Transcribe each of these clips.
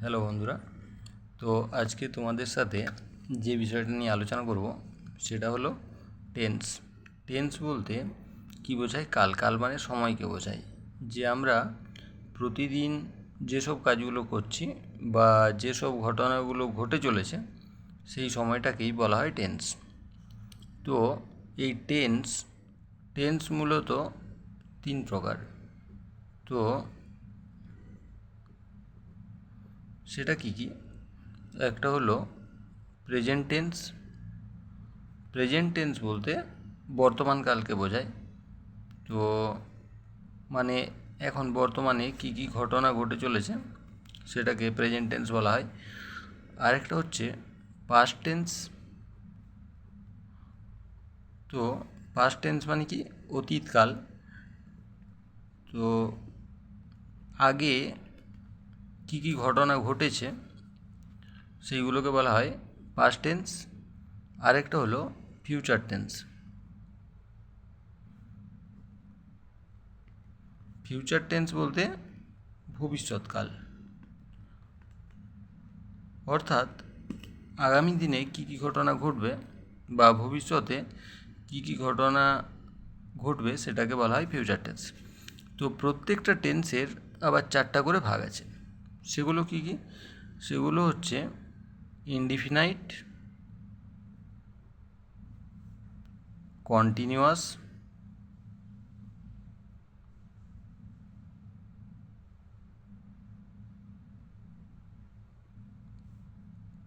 Hello বন্ধুরা। তো আজকে তোমাদের সাথে যে বিষয়টা নিয়ে আলোচনা করব সেটা হলো টেন্স। টেন্স বলতে কী বোঝায়? কাল। কাল মানে সময়কে বোঝায়। যে আমরা প্রতিদিন যেসব কাজগুলো করছি বা যেসব ঘটনাগুলো ঘটে চলেছে সেই সময়টাকেই বলা হয় টেন্স। তো এই টেন্স মূলত তিন প্রকার। তো সেটা কি কি? একটা হলো প্রেজেন্ট টেন্স। প্রেজেন্ট টেন্স বলতে বর্তমানকালকে বোঝায়। তো মানে এখন বর্তমানে কি কি ঘটনা ঘটে চলেছে সেটাকে প্রেজেন্ট টেন্স বলা হয়। আরেকটা হচ্ছে পাস্ট টেন্স। তো পাস্ট টেন্স মানে কি? অতীতকাল। তো আগে কি কি ঘটনা ঘটেছে সেইগুলোকে বলা হয় পাস্ট টেন্স। আরেকটা হলো ফিউচার টেন্স। ফিউচার টেন্স বলতে ভবিষ্যৎকাল, অর্থাৎ আগামী দিনে কী কী ঘটনা ঘটবে বা ভবিষ্যতে কী কী ঘটনা ঘটবে সেটাকে বলা হয় ফিউচার টেন্স। তো প্রত্যেকটা টেন্সের আবার চারটা করে ভাগ আছে। সেগুলো কী কী? সেগুলো হচ্ছে ইনডিফিনাইট, কন্টিনিউয়াস,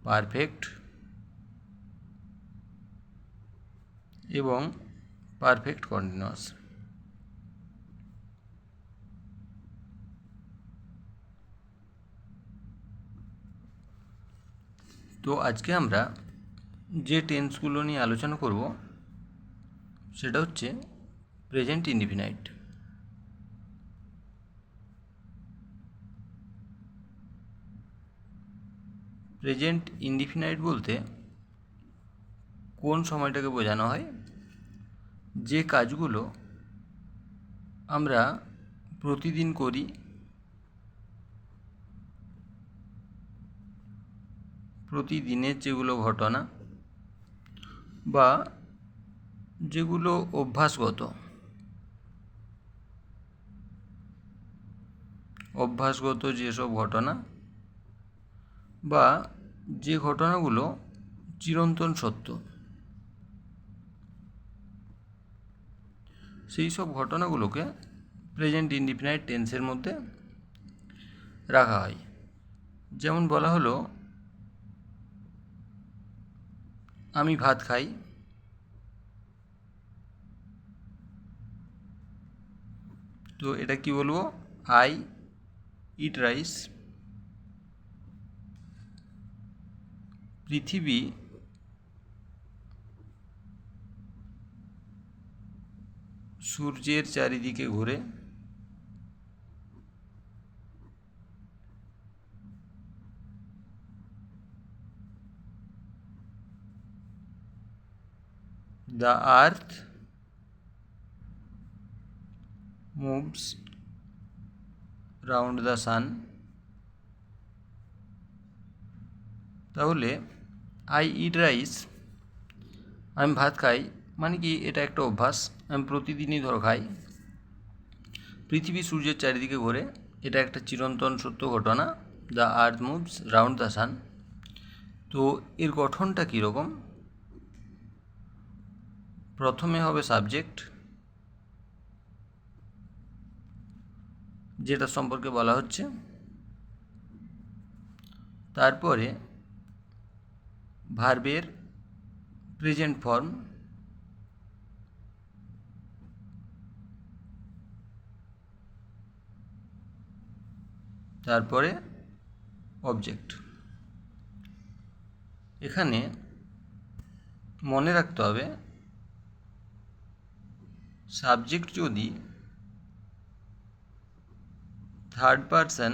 পারফেক্ট এবং পারফেক্ট কন্টিনিউয়াস। তো আজকে আমরা যে টেন্সগুলো নিয়ে আলোচনা করব সেটা হচ্ছে প্রেজেন্ট ইনডিফিনাইট। প্রেজেন্ট ইনডিফিনাইট বলতে কোন সময়টাকে বোঝানো হয়? যে কাজগুলো আমরা প্রতিদিন করি, প্রতিদিনের যেগুলো ঘটনা বা যেগুলো অভ্যাসগত যেসব ঘটনা বা যে ঘটনাগুলো চিরন্তন সত্য, সেই সব ঘটনাগুলোকে প্রেজেন্ট ইনডিফিনাইট টেন্সের মধ্যে রাখা হয়। যেমন বলা হলো আমি ভাত খাই। তো এটা কি বলবো? I eat rice. পৃথিবী সূর্যের চারিদিকে ঘুরে। The earth moves round the sun. তাহলে আই ইট রাইস, আমি ভাত খাই, মানে কি এটা একটা অভ্যাস, আমি প্রতিদিনই খাই। পৃথিবী সূর্যের চারিদিকে ঘোরে, এটা একটা চিরন্তন সত্য ঘটনা। The earth moves round the sun. তো এর গঠনটা কীরকম? প্রথমে হবে সাবজেক্ট, যেটা সম্পর্কে বলা হচ্ছে। তারপরে ভার্বের প্রেজেন্ট ফর্ম, তারপরে অবজেক্ট। এখানে মনে রাখতে হবে সাবজেক্ট যদি থার্ড পারসন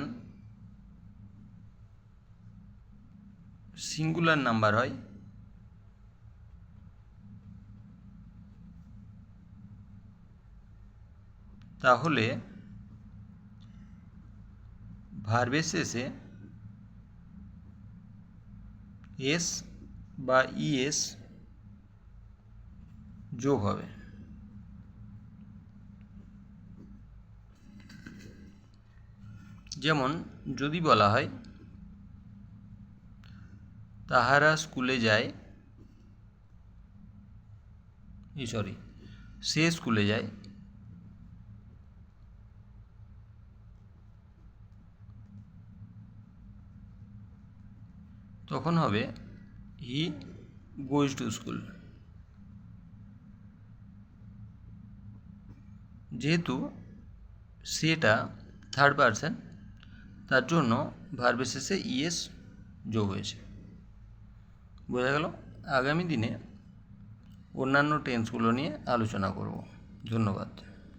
সিঙ্গুলার নাম্বার হয়, তাহলে ভার্বের শেষে এস বা ইএস যোগ হবে। যেমন যদি বলা হয় তাহারা স্কুলে যায়, সে স্কুলে যায়, তখন হবে হি গোজ টু স্কুল। যেহেতু সেটা থার্ড পারসন, তার জন্য ভার্বের শেষে ইএস যোগ হয়েছে। বোঝা গেল? আগামী দিনে অন্যান্য টেন্সগুলো নিয়ে আলোচনা করব। ধন্যবাদ।